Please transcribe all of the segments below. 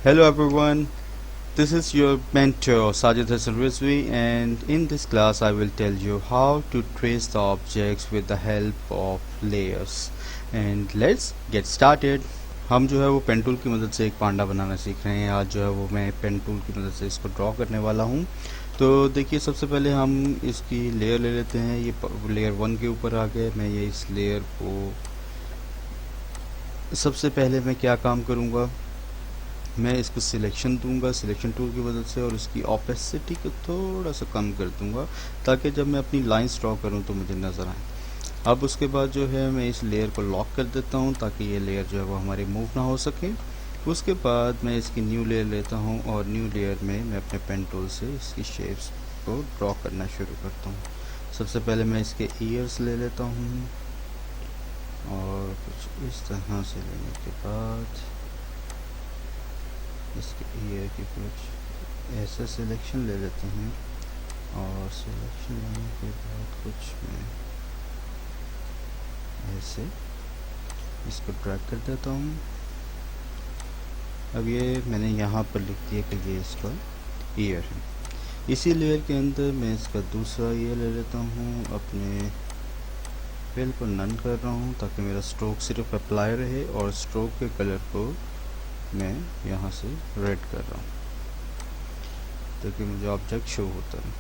Hello everyone, this is your mentor Sajid Hassan Rizvi, and in this class I will tell you how to trace the objects with the help of layers. And let's get started. हम जो है वो pen tool की मदद से एक पांडा बनाना सीख रहे हैं। आज जो है वो मैं पेन टूल की मदद से इसको ड्रॉ करने वाला हूँ। तो देखिए, सबसे पहले हम इसकी लेयर ले लेते हैं। ये लेयर 1 के ऊपर आ गए। मैं ये इस लेयर को सबसे पहले मैं क्या काम करूँगा, मैं इसको सिलेक्शन दूंगा सिलेक्शन टूल की मदद से, और उसकी ऑपेसिटी को थोड़ा सा कम कर दूंगा ताकि जब मैं अपनी लाइंस ड्रॉ करूं तो मुझे नज़र आए। अब उसके बाद जो है मैं इस लेयर को लॉक कर देता हूं ताकि ये लेयर जो है वो हमारी मूव ना हो सके। उसके बाद मैं इसकी न्यू लेयर लेता हूं और न्यू लेयर में मैं अपने पेन टूल से इसकी शेप्स को ड्रॉ करना शुरू करता हूँ। सबसे पहले मैं इसके ईयर्स ले लेता हूँ और कुछ इस तरह से लेने के बाद इसके ईयर की कुछ ऐसा सिलेक्शन ले लेते हैं, और सिलेक्शन लेने के बाद कुछ मैं ऐसे इसको ड्रैग कर देता हूँ। अब ये मैंने यहाँ पर लिख दिया कि ये इसका ईयर है। इसी लेयर के अंदर मैं इसका दूसरा ईयर ले लेता हूँ। अपने फिल को नन कर रहा हूँ ताकि मेरा स्ट्रोक सिर्फ अप्लाई रहे, और स्ट्रोक के कलर को मैं यहाँ से रेड कर रहा हूँ ताकि मुझे ऑब्जेक्ट शो होता है।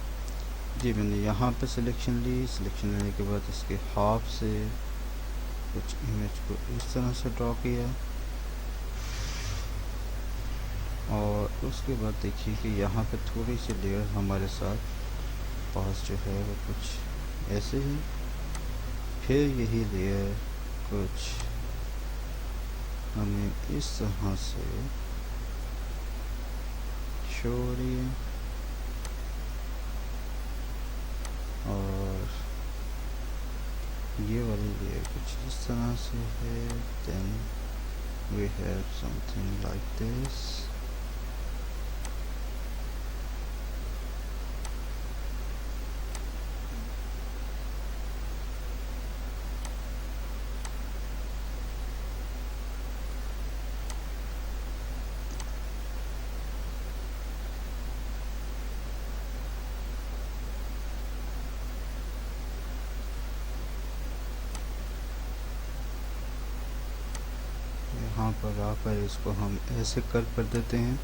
जी, मैंने यहाँ पे सिलेक्शन ली। सिलेक्शन लेने के बाद इसके हाफ से कुछ इमेज को इस तरह से ड्रॉ किया, और उसके बाद देखिए कि यहाँ पे थोड़ी सी लेयर हमारे साथ पास जो है वो कुछ ऐसे ही, फिर यही लेयर कुछ हमें इस तरह से शो हो रही है, और ये वाली लेयर कुछ इस तरह से है। Then we have something like this. यहाँ पर आकर इसको हम ऐसे कर्व कर देते हैं।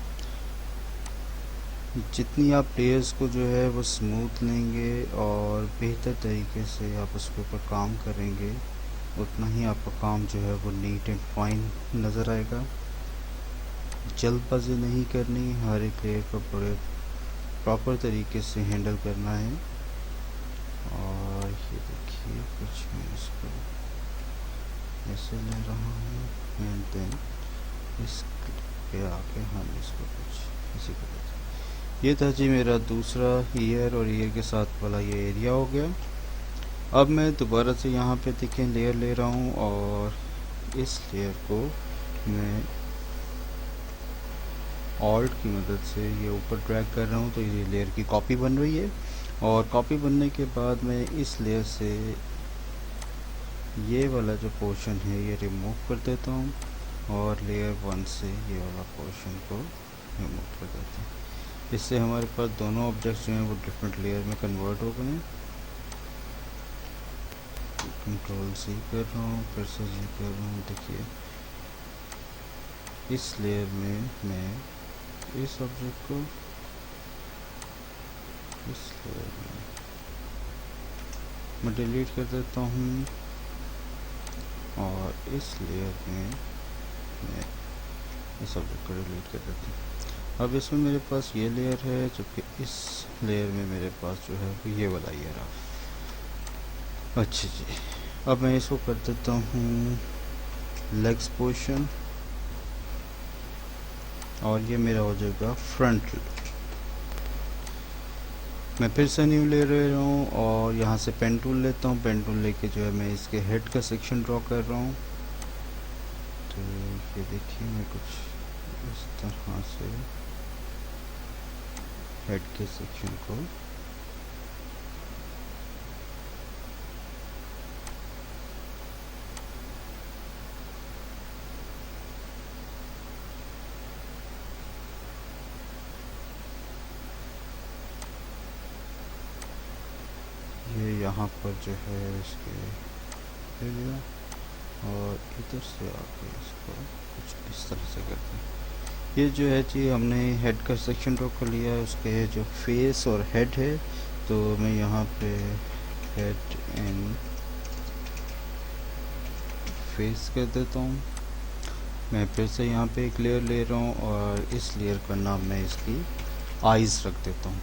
जितनी आप लेयर्स को जो है वो स्मूथ लेंगे और बेहतर तरीके से आप उसके ऊपर काम करेंगे, उतना ही आपका काम जो है वो नीट एंड फाइन नज़र आएगा। जल्दबाजी नहीं करनी, हर एक लेयर को बड़े प्रॉपर तरीके से हैंडल करना है। और ये देखिए, कुछ मैं इसको ऐसे ले रहा हूँ, एंड देन इस पे आके हम इसको कुछ इसी को देते हैं। ये था जी मेरा दूसरा ईयर, और ईयर के साथ वाला ये एरिया हो गया। अब मैं दोबारा से यहाँ पे देखें लेयर ले रहा हूँ, और इस लेयर को मैं ऑल्ट की मदद से ये ऊपर ड्रैग कर रहा हूँ, तो ये लेयर की कॉपी बन रही है। और कॉपी बनने के बाद मैं इस लेयर से ये वाला जो पोर्शन है ये रिमूव कर देता हूँ, और लेयर 1 से ये वाला पोर्शन को रिमूव कर देता हूँ। इससे हमारे पास दोनों ऑब्जेक्ट्स जो हैं वो डिफरेंट लेयर में कन्वर्ट हो गए। कंट्रोल C कर रहा हूँ, फिर से G कर रहा हूँ। देखिए, इस लेयर में मैं इस ऑब्जेक्ट को इस लेयर में मैं डिलीट कर देता हूँ, और इस लेयर में मैं इस ऑब्जेक्ट को डिलीट कर देता हूँ। अब इसमें मेरे पास ये लेयर है, जबकि इस लेयर में मेरे पास जो है वो ये वाला ईयर आ। अच्छा जी, अब मैं इसको कर देता हूँ लेग्स पोर्शन, और ये मेरा हो जाएगा फ्रंट। मैं फिर से न्यू ले रहा हूँ, और यहाँ से पेन टूल लेता हूँ। पेन टूल लेके जो है मैं इसके हेड का सेक्शन ड्रॉ कर रहा हूँ। तो ये देखिए, मैं कुछ इस तरह से हेड के सेक्शन को यहाँ पर जो है इसके एरिया और इधर से आके इसको कुछ इस तरह से करते हैं। ये जो है जी हमने हेड का सेक्शन ड्रॉ कर लिया है, उसके जो फेस और हेड है तो मैं यहाँ पे हेड एंड फेस कर देता हूँ। मैं फिर से यहाँ पे एक लेयर ले रहा हूँ और इस लेयर का नाम मैं इसकी आइज़ रख देता हूँ।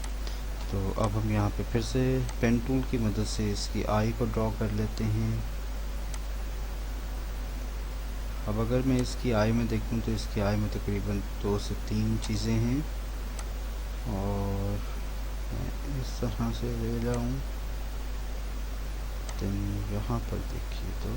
तो अब हम यहाँ पे फिर से पेन टूल की मदद से इसकी आई को ड्रॉ कर लेते हैं। अब अगर मैं इसकी आई में देखूँ तो इसकी आई में तकरीबन 2 से 3 चीज़ें हैं और मैं इस तरह से ले जाऊँ तो यहाँ पर देखिए तो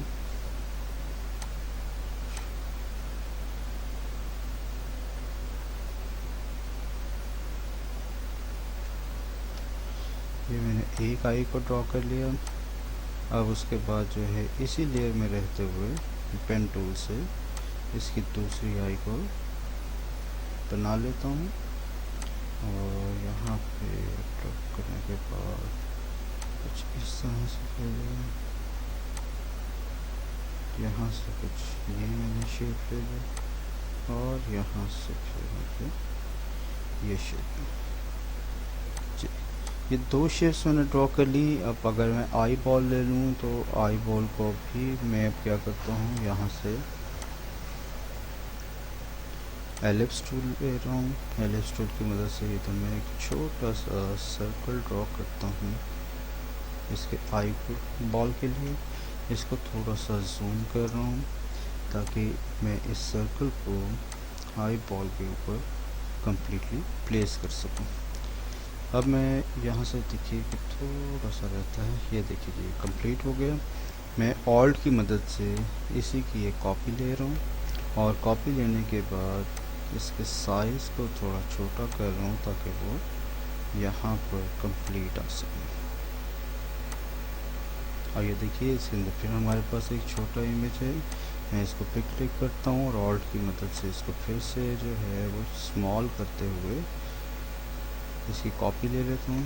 ये मैंने एक आई को ड्रॉ कर लिया। अब उसके बाद जो है इसी लेयर में रहते हुए पेन टूल से इसकी दूसरी आई को बना लेता हूँ और यहाँ पे ड्रॉप करने के बाद कुछ इस तरह से यहाँ से कुछ ये मैंने शेप ले लिया और यहाँ से फिर ये शेप ये 2 शेप्स मैंने ड्रॉ कर ली। अब अगर मैं आई बॉल ले लूँ तो आई बॉल को भी मैं अब क्या करता हूँ यहाँ से एलिप्स टूल ले रहा हूँ। एलिप्स टूल की मदद से इधर मैं एक छोटा सा सर्कल ड्रॉ करता हूँ इसके आई बॉल के लिए। इसको थोड़ा सा जूम कर रहा हूँ ताकि मैं इस सर्कल को आई बॉल के ऊपर कंप्लीटली प्लेस कर सकूँ। अब मैं यहाँ से देखिए कि थोड़ा सा रहता है, ये देखिए ये कंप्लीट हो गया। मैं ऑल्ट की मदद से इसी की एक कॉपी ले रहा हूँ और कॉपी लेने के बाद इसके साइज़ को थोड़ा छोटा कर रहा हूँ ताकि वो यहाँ पर कंप्लीट आ सके। और ये देखिए इसके अंदर फिर हमारे पास एक छोटा इमेज है। मैं इसको पे क्लिक करता हूँ और ऑल्ट की मदद से इसको फिर से जो है वो स्मॉल करते हुए इसकी कॉपी ले लेता हूँ।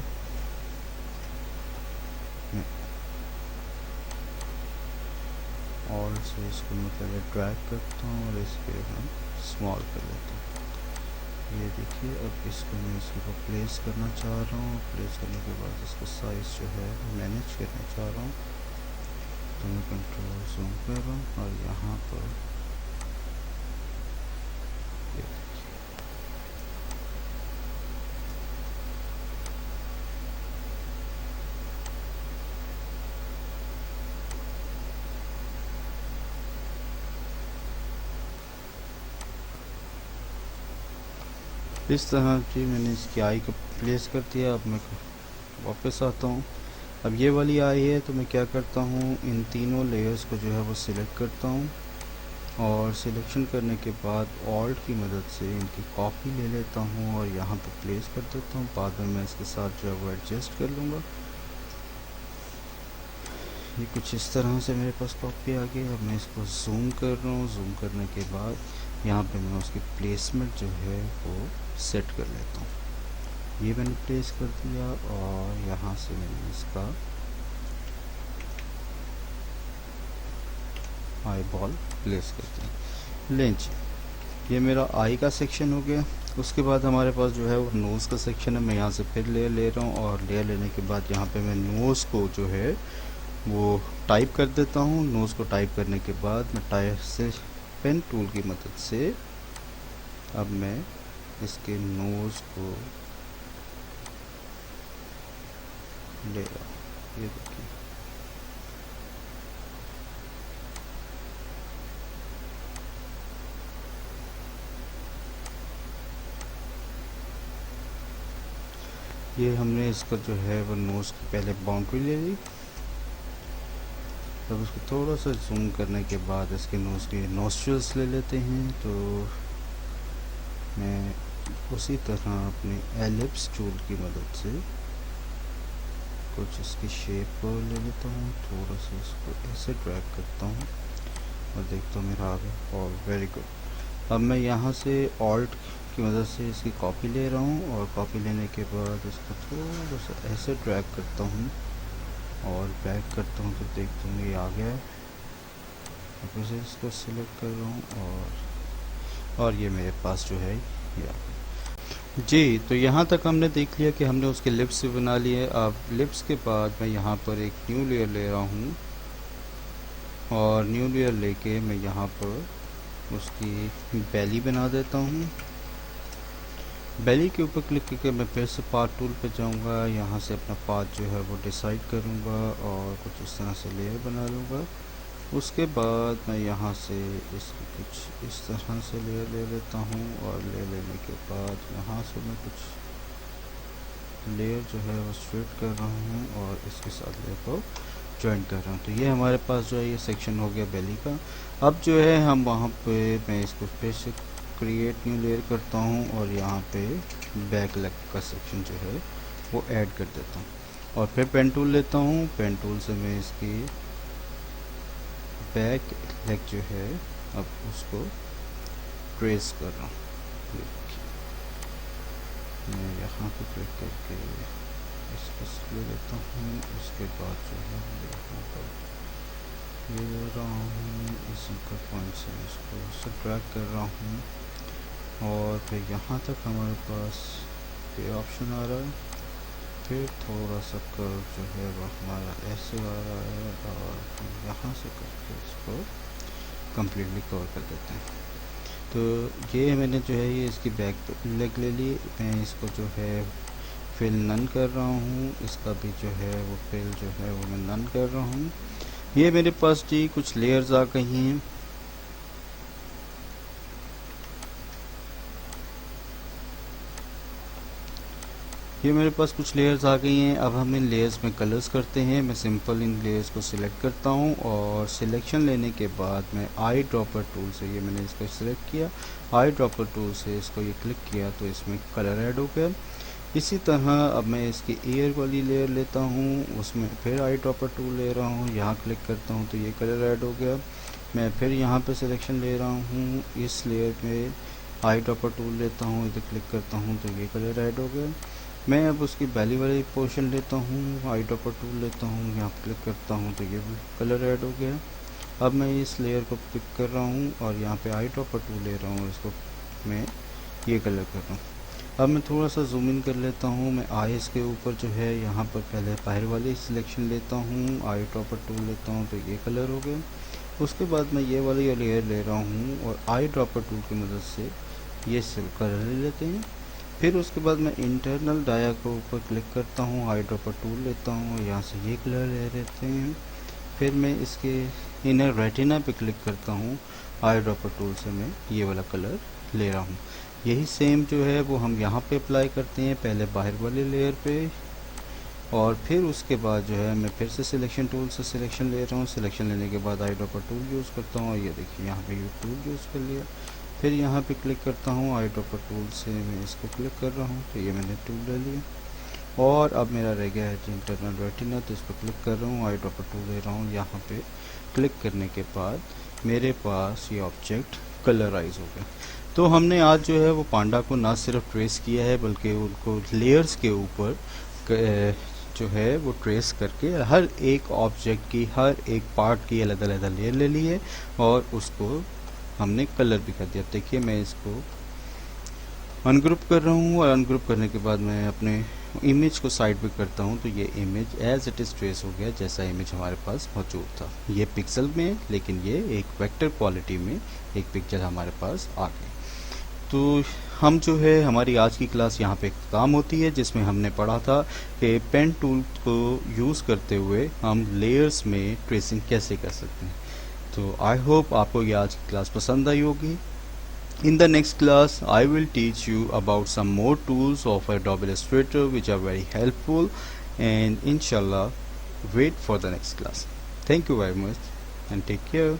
और से इसको मैं पहले ड्रैग करता हूँ और इसके हम स्मॉल कर लेता हूँ। ये देखिए अब इसको मैं इसी को प्लेस करना चाह रहा हूँ। प्लेस करने के बाद इसका साइज़ जो है मैनेज करना चाह रहा हूँ तो मैं कंट्रोल जूम कर रहा हूँ और यहाँ पर इस तरह जी मैंने इसकी आई को प्लेस कर दिया। अब मैं वापस आता हूँ। अब ये वाली आई है तो मैं क्या करता हूँ इन तीनों लेयर्स को जो है वो सिलेक्ट करता हूँ और सिलेक्शन करने के बाद ऑल्ट की मदद से इनकी कॉपी ले लेता हूँ और यहाँ पर प्लेस कर देता हूँ। बाद में मैं इसके साथ जो है वो एडजस्ट कर लूँगा। ये कुछ इस तरह से मेरे पास कॉपी आ गई। अब मैं इसको जूम कर रहा हूँ। जूम करने के बाद यहाँ पे मैं उसकी प्लेसमेंट जो है वो सेट कर लेता हूँ। ये मैंने प्लेस कर दिया और यहाँ से मैंने इसका आई बॉल प्लेस कर दिया। लेंच ये मेरा आई का सेक्शन हो गया। उसके बाद हमारे पास जो है वो नोज़ का सेक्शन है। मैं यहाँ से फिर लेयर ले रहा हूँ और लेयर लेने के बाद यहाँ पे मैं नोज़ को जो है वो टाइप कर देता हूँ। नोज़ को टाइप करने के बाद मैं टाइप से पेन टूल की मदद से अब मैं इसके नोज़ को ले रहा हूँ। ये देखिए ये हमने इसका जो है वो नोज़ की पहले बाउंड्री ले ली। तब उसको थोड़ा सा जूम करने के बाद इसके नोज़ के नोस्ट्रिल्स ले लेते हैं। तो मैं उसी तरह अपने एलिप्स टूल की मदद से कुछ इसकी शेप ले लेता हूँ। थोड़ा सा इसको ऐसे ड्रैग करता हूँ और देखता हूँ मेरा आ गया और वेरी गुड। अब मैं यहाँ से ऑल्ट की मदद से इसकी कॉपी ले रहा हूँ और कॉपी लेने के बाद इसको थोड़ा सा ऐसे ड्रैग करता हूँ और बैक करता हूँ तो देखता हूँ ये आ गया है। वापस से इसको सिलेक्ट कर रहा हूँ और ये मेरे पास जो है ये आ गया। जी, तो यहाँ तक हमने देख लिया कि हमने उसके लिप्स बना लिए। अब लिप्स के बाद मैं यहाँ पर एक न्यू लेयर ले रहा हूँ और न्यू लेयर लेके मैं यहाँ पर उसकी बेली बना देता हूँ। बेली के ऊपर क्लिक करके मैं फिर से पाथ टूल पे जाऊँगा, यहाँ से अपना पाथ जो है वो डिसाइड करूँगा और कुछ इस तरह से लेयर बना लूँगा। उसके बाद मैं यहाँ से इसकी कुछ इस तरह से लेयर ले लेता हूँ और ले लेने के बाद यहाँ से मैं कुछ लेयर जो है वो स्ट्रेट कर रहा हूँ और इसके साथ लेयर को ज्वाइन कर रहा हूँ। तो ये हमारे पास जो है ये सेक्शन हो गया बेली का। अब जो है हम वहाँ पे मैं इसको फिर से क्रिएट न्यू लेयर करता हूँ और यहाँ पे बैक लेग का सेक्शन जो है वो ऐड कर देता हूँ और फिर पेन टूल लेता हूँ। पेन टूल से मैं इसकी बैक लेग जो है अब उसको ट्रेस कर रहा हूँ। मैं यहाँ पे क्लिक करके इसको ले लेता हूँ। उसके बाद जो है यहाँ पर ये ले रहा हूँ, इसी का पॉइंट से इसको सब्ट्रैक्ट कर रहा हूँ और फिर यहाँ तक हमारे पास ये ऑप्शन आ रहा है। फिर थोड़ा सा कर्व जो है वो हमारा ऐसे आ रहा है और हम यहाँ से करके इसको कम्प्लीटली कवर कर देते हैं। तो ये मैंने जो है ये इसकी बैक लेग ले ली। मैं इसको जो है फिल नन कर रहा हूँ, इसका भी जो है वो फिल जो है वो मैं नन कर रहा हूँ। ये मेरे पास जी कुछ लेयर्स आ गई हैं। ये मेरे पास कुछ लेयर्स आ गई हैं। अब हम इन लेयर्स में कलर्स करते हैं। मैं सिंपल इन लेयर्स को सिलेक्ट करता हूँ और सिलेक्शन लेने के बाद मैं आई ड्रॉपर टूल से ये मैंने इसको सिलेक्ट किया। आई ड्रॉपर टूल से इसको ये क्लिक किया तो इसमें कलर ऐड हो गया। इसी तरह अब मैं इसकी ईयर वाली लेयर लेता हूँ, उसमें फिर आई ड्रॉपर टूल ले रहा हूँ, यहाँ क्लिक करता हूँ तो ये कलर ऐड हो गया। मैं फिर यहाँ पे सिलेक्शन ले रहा हूँ, इस लेयर में आई ड्रॉपर टूल लेता हूँ, इधर क्लिक करता हूँ तो ये कलर ऐड हो गया। मैं अब उसकी बैली वाली पोर्शन लेता हूँ, आई ड्रॉपर टूल लेता हूँ, यहाँ क्लिक करता हूँ तो ये भी कलर ऐड हो गया। अब मैं इस लेयर को पिक कर रहा हूँ और यहाँ पे आई ड्रॉपर टूल ले रहा हूँ, इसको मैं ये कलर कर रहा हूँ। अब मैं थोड़ा सा जूम इन कर लेता हूँ। मैं आईज के ऊपर जो है यहाँ पर पहले बाहर वाली सिलेक्शन लेता हूँ, आई ड्रॉपर टूल लेता हूँ तो ये कलर हो गया। उसके बाद मैं ये वाली लेयर ले रहा हूँ और आई ड्रॉपर टूल की मदद से ये कलर ले लेते हैं। फिर उसके बाद मैं इंटरनल डाया के ऊपर क्लिक करता हूँ, आई ड्रॉपर टूल लेता हूँ और यहाँ से ये कलर ले लेते हैं। फिर मैं इसके इनर रेटिना पे क्लिक करता हूँ, आई ड्रॉपर टूल से मैं ये वाला कलर ले रहा हूँ। यही सेम जो है वो हम यहाँ पे अप्लाई करते हैं, पहले बाहर वाले लेयर पे और फिर उसके बाद जो है मैं फिर से सिलेक्शन टूल से सिलेक्शन ले रहा हूँ। सिलेक्शन लेने के बाद आई ड्रॉपर टूल यूज़ करता हूँ और ये देखिए यहाँ पे ये टूल यूज़ कर लिया। फिर यहाँ पे क्लिक करता हूँ, आई ड्रॉपर टूल से मैं इसको क्लिक कर रहा हूँ तो ये मैंने टूल ले लिया। और अब मेरा रह गया है इंटरनल रेटिना, तो इस पर क्लिक कर रहा हूँ, आई ड्रॉपर टूल ले रहा हूँ। यहाँ पे क्लिक करने के बाद मेरे पास ये ऑब्जेक्ट कलराइज हो गया। तो हमने आज जो है वो पांडा को ना सिर्फ ट्रेस किया है बल्कि उनको लेयर्स के ऊपर जो है वो ट्रेस करके हर एक ऑब्जेक्ट की हर एक पार्ट की अलग अलग लेयर ले ली है और उसको हमने कलर भी कर दिया। देखिए मैं इसको अनग्रुप कर रहा हूँ और अनग्रुप करने के बाद मैं अपने इमेज को साइड पे करता हूँ तो ये image as it is trace हो गया जैसा इमेज हमारे पास मौजूद था। ये पिक्सल में, लेकिन ये एक वेक्टर क्वालिटी में एक पिक्चर हमारे पास आ गई। तो हम जो है हमारी आज की क्लास यहाँ पे ख़त्म होती है, जिसमें हमने पढ़ा था कि पेन टूल को यूज़ करते हुए हम लेयर्स में ट्रेसिंग कैसे कर सकते हैं। तो आई होप आपको ये आज की क्लास पसंद आई होगी। In the next class, I will teach you about some more tools of Adobe Illustrator which are very helpful, and inshallah wait for the next class. Thank you very much and take care.